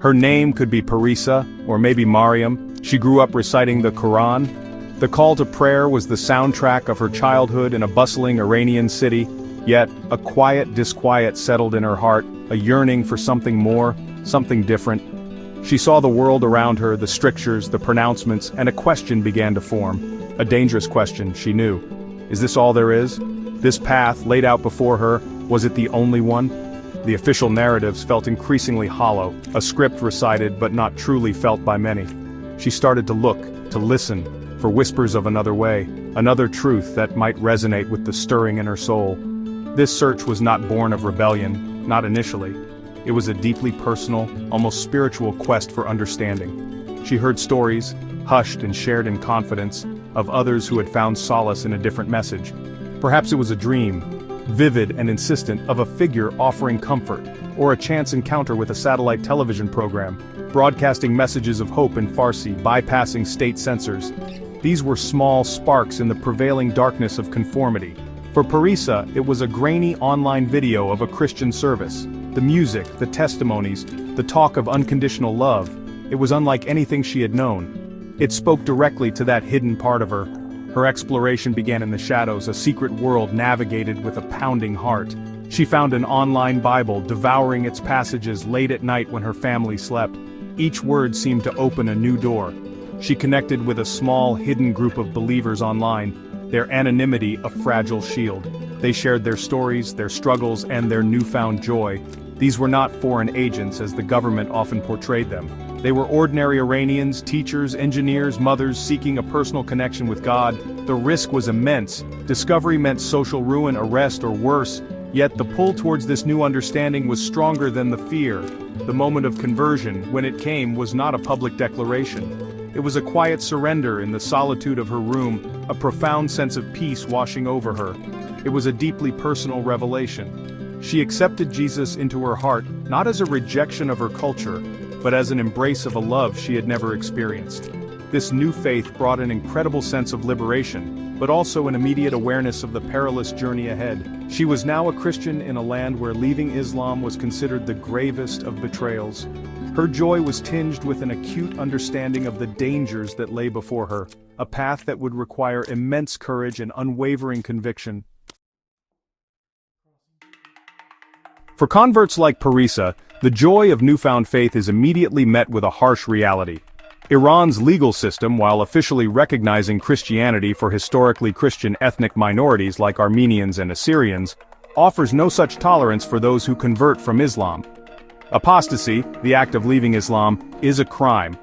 Her name could be Parisa, or maybe Mariam. She grew up reciting the Quran. The call to prayer was the soundtrack of her childhood in a bustling Iranian city, yet a quiet disquiet settled in her heart, a yearning for something more, something different. She saw the world around her, the strictures, the pronouncements, and a question began to form. A dangerous question, she knew. Is this all there is? This path, laid out before her, was it the only one? The official narratives felt increasingly hollow, a script recited but not truly felt by many. She started to look, to listen, for whispers of another way, another truth that might resonate with the stirring in her soul. This search was not born of rebellion, not initially. It was a deeply personal, almost spiritual quest for understanding. She heard stories, hushed and shared in confidence, of others who had found solace in a different message. Perhaps it was a dream, vivid and insistent, of a figure offering comfort, or a chance encounter with a satellite television program, broadcasting messages of hope in Farsi, bypassing state censors. These were small sparks in the prevailing darkness of conformity. For Parisa, it was a grainy online video of a Christian service. The music, the testimonies, the talk of unconditional love. It was unlike anything she had known. It spoke directly to that hidden part of her. Her exploration began in the shadows, a secret world navigated with a pounding heart. She found an online Bible, devouring its passages late at night when her family slept. Each word seemed to open a new door. She connected with a small, hidden group of believers online, their anonymity a fragile shield. They shared their stories, their struggles, and their newfound joy. These were not foreign agents as the government often portrayed them. They were ordinary Iranians, teachers, engineers, mothers seeking a personal connection with God. The risk was immense. Discovery meant social ruin, arrest, or worse. Yet the pull towards this new understanding was stronger than the fear. The moment of conversion, when it came, was not a public declaration. It was a quiet surrender in the solitude of her room, a profound sense of peace washing over her. It was a deeply personal revelation. She accepted Jesus into her heart, not as a rejection of her culture, but as an embrace of a love she had never experienced. This new faith brought an incredible sense of liberation, but also an immediate awareness of the perilous journey ahead. She was now a Christian in a land where leaving Islam was considered the gravest of betrayals. Her joy was tinged with an acute understanding of the dangers that lay before her, a path that would require immense courage and unwavering conviction. For converts like Parisa, the joy of newfound faith is immediately met with a harsh reality. Iran's legal system, while officially recognizing Christianity for historically Christian ethnic minorities like Armenians and Assyrians, offers no such tolerance for those who convert from Islam. Apostasy, the act of leaving Islam, is a crime.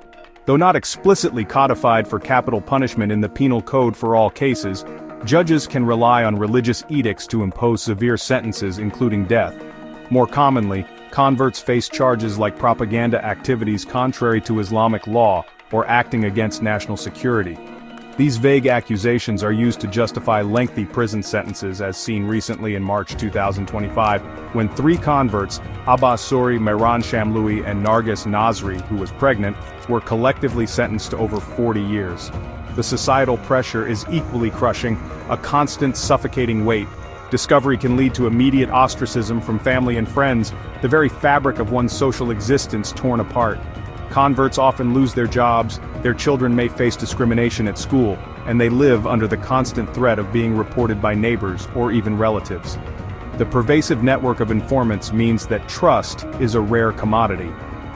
Though not explicitly codified for capital punishment in the penal code for all cases, judges can rely on religious edicts to impose severe sentences including death. More commonly, converts face charges like propaganda activities contrary to Islamic law or acting against national security. These vague accusations are used to justify lengthy prison sentences, as seen recently in March 2025, when 3 converts, Abbas Suri, Mehran Shamlui, and Nargis Nasri, who was pregnant, were collectively sentenced to over 40 years. The societal pressure is equally crushing, a constant suffocating weight. Discovery can lead to immediate ostracism from family and friends, the very fabric of one's social existence torn apart. Converts often lose their jobs, their children may face discrimination at school, and they live under the constant threat of being reported by neighbors or even relatives. The pervasive network of informants means that trust is a rare commodity.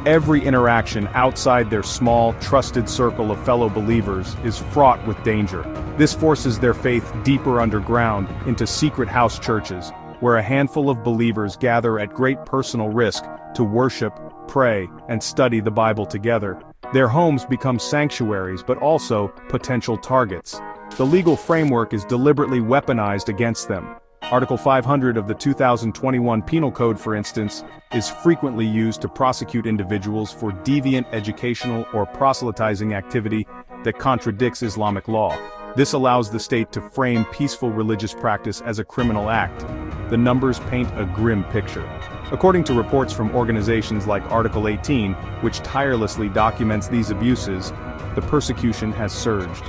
Every interaction outside their small, trusted circle of fellow believers is fraught with danger. This forces their faith deeper underground into secret house churches, where a handful of believers gather at great personal risk to worship, pray, and study the Bible together. Their homes become sanctuaries but also potential targets. The legal framework is deliberately weaponized against them. Article 500 of the 2021 Penal Code, for instance, is frequently used to prosecute individuals for deviant educational or proselytizing activity that contradicts Islamic law. This allows the state to frame peaceful religious practice as a criminal act. The numbers paint a grim picture. According to reports from organizations like Article 18, which tirelessly documents these abuses, the persecution has surged.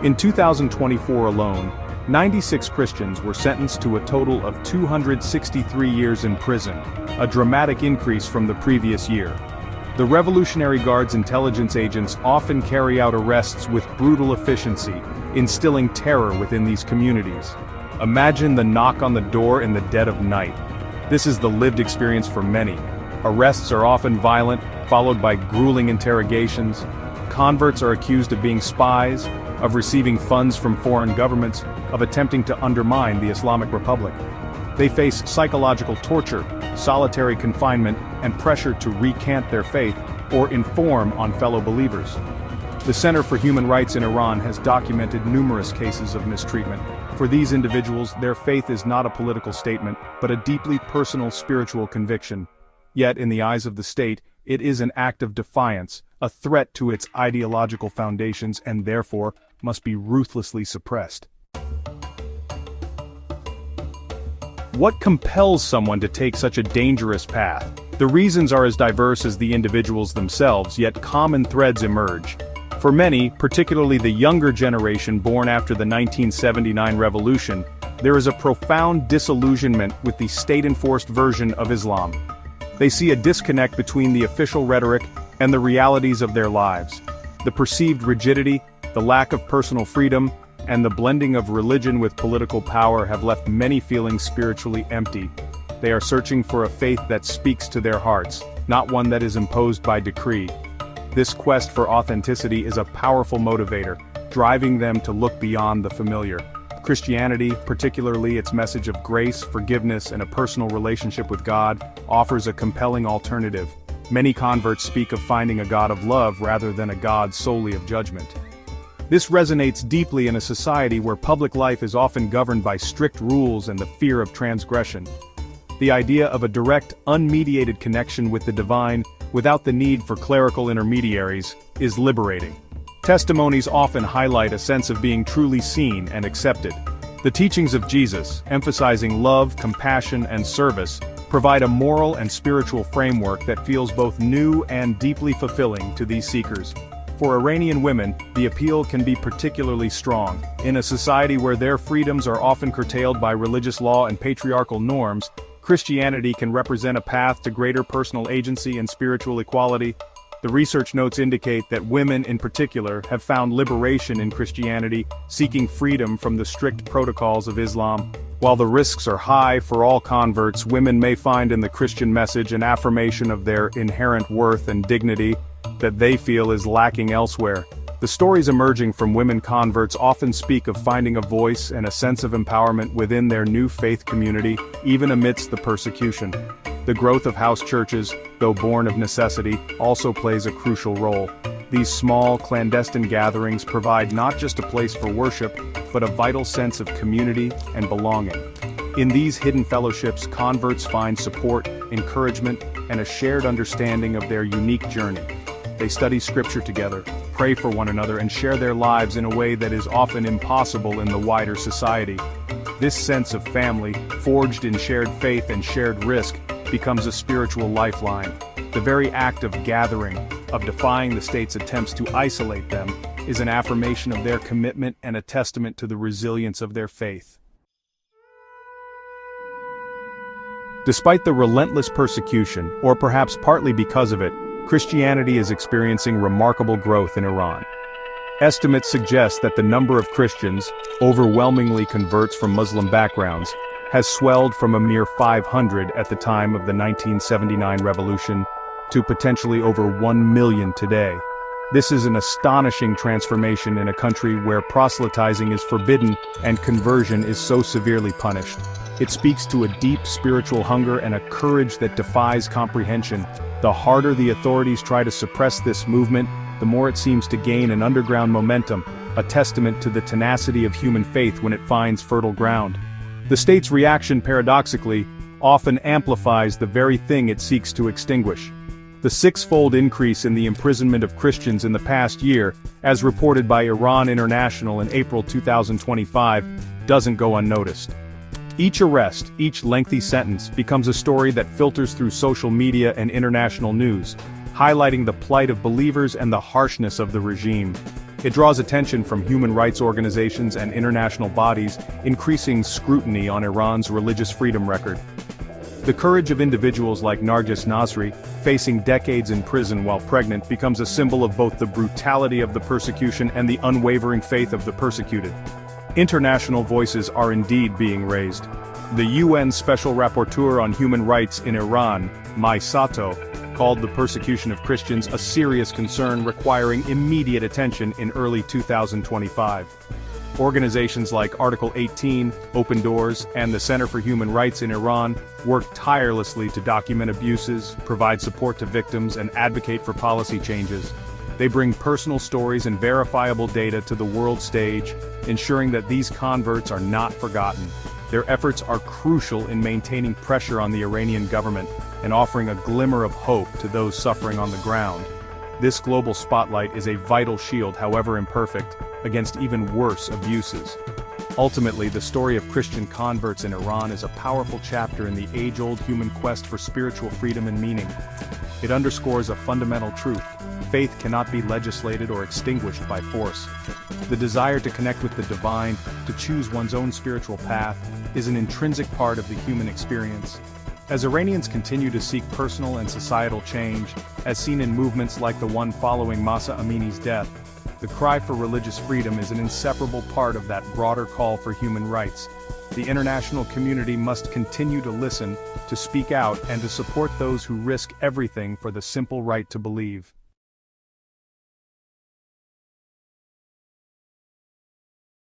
In 2024 alone, 96 Christians were sentenced to a total of 263 years in prison, a dramatic increase from the previous year. The Revolutionary Guard's intelligence agents often carry out arrests with brutal efficiency, instilling terror within these communities. Imagine the knock on the door in the dead of night. This is the lived experience for many. Arrests are often violent, followed by grueling interrogations. Converts are accused of being spies, of receiving funds from foreign governments, of attempting to undermine the Islamic Republic. They face psychological torture, solitary confinement, and pressure to recant their faith or inform on fellow believers. The Center for Human Rights in Iran has documented numerous cases of mistreatment. For these individuals, their faith is not a political statement, but a deeply personal spiritual conviction. Yet, in the eyes of the state, it is an act of defiance, a threat to its ideological foundations, and therefore must be ruthlessly suppressed. What compels someone to take such a dangerous path? The reasons are as diverse as the individuals themselves, yet common threads emerge. For many, particularly the younger generation born after the 1979 revolution, there is a profound disillusionment with the state-enforced version of Islam. They see a disconnect between the official rhetoric and the realities of their lives. The perceived rigidity, the lack of personal freedom, and the blending of religion with political power have left many feeling spiritually empty. They are searching for a faith that speaks to their hearts, not one that is imposed by decree. This quest for authenticity is a powerful motivator, driving them to look beyond the familiar. Christianity, particularly its message of grace, forgiveness, and a personal relationship with God, offers a compelling alternative. Many converts speak of finding a God of love rather than a God solely of judgment. This resonates deeply in a society where public life is often governed by strict rules and the fear of transgression. The idea of a direct, unmediated connection with the divine, without the need for clerical intermediaries, is liberating. Testimonies often highlight a sense of being truly seen and accepted. The teachings of Jesus, emphasizing love, compassion, and service, provide a moral and spiritual framework that feels both new and deeply fulfilling to these seekers. For Iranian women, the appeal can be particularly strong. In a society where their freedoms are often curtailed by religious law and patriarchal norms, Christianity can represent a path to greater personal agency and spiritual equality. The research notes indicate that women in particular have found liberation in Christianity, seeking freedom from the strict protocols of Islam. While the risks are high for all converts, women may find in the Christian message an affirmation of their inherent worth and dignity that they feel is lacking elsewhere. The stories emerging from women converts often speak of finding a voice and a sense of empowerment within their new faith community, even amidst the persecution. The growth of house churches, though born of necessity, also plays a crucial role. These small, clandestine gatherings provide not just a place for worship, but a vital sense of community and belonging. In these hidden fellowships, converts find support, encouragement, and a shared understanding of their unique journey. They study scripture together, pray for one another, and share their lives in a way that is often impossible in the wider society. This sense of family, forged in shared faith and shared risk, becomes a spiritual lifeline. The very act of gathering, of defying the state's attempts to isolate them, is an affirmation of their commitment and a testament to the resilience of their faith. Despite the relentless persecution, or perhaps partly because of it, Christianity is experiencing remarkable growth in Iran. Estimates suggest that the number of Christians, overwhelmingly converts from Muslim backgrounds, has swelled from a mere 500 at the time of the 1979 revolution to potentially over 1 million today. This is an astonishing transformation in a country where proselytizing is forbidden and conversion is so severely punished. It speaks to a deep spiritual hunger and a courage that defies comprehension. The harder the authorities try to suppress this movement, the more it seems to gain an underground momentum, a testament to the tenacity of human faith when it finds fertile ground. The state's reaction, paradoxically, often amplifies the very thing it seeks to extinguish. The six-fold increase in the imprisonment of Christians in the past year, as reported by Iran International in April 2025, doesn't go unnoticed. Each arrest, each lengthy sentence, becomes a story that filters through social media and international news, highlighting the plight of believers and the harshness of the regime. It draws attention from human rights organizations and international bodies, increasing scrutiny on Iran's religious freedom record. The courage of individuals like Nargis Nasri, facing decades in prison while pregnant, becomes a symbol of both the brutality of the persecution and the unwavering faith of the persecuted. International voices are indeed being raised. The UN Special Rapporteur on Human Rights in Iran, Mai Sato, called the persecution of Christians a serious concern requiring immediate attention in early 2025. Organizations like Article 18, Open Doors, and the Center for Human Rights in Iran work tirelessly to document abuses, provide support to victims, and advocate for policy changes. They bring personal stories and verifiable data to the world stage, ensuring that these converts are not forgotten. Their efforts are crucial in maintaining pressure on the Iranian government and offering a glimmer of hope to those suffering on the ground. This global spotlight is a vital shield, however imperfect, against even worse abuses. Ultimately, the story of Christian converts in Iran is a powerful chapter in the age-old human quest for spiritual freedom and meaning. It underscores a fundamental truth: faith cannot be legislated or extinguished by force. The desire to connect with the divine, to choose one's own spiritual path, is an intrinsic part of the human experience. As Iranians continue to seek personal and societal change, as seen in movements like the one following Mahsa Amini's death, the cry for religious freedom is an inseparable part of that broader call for human rights. The international community must continue to listen, to speak out, and to support those who risk everything for the simple right to believe.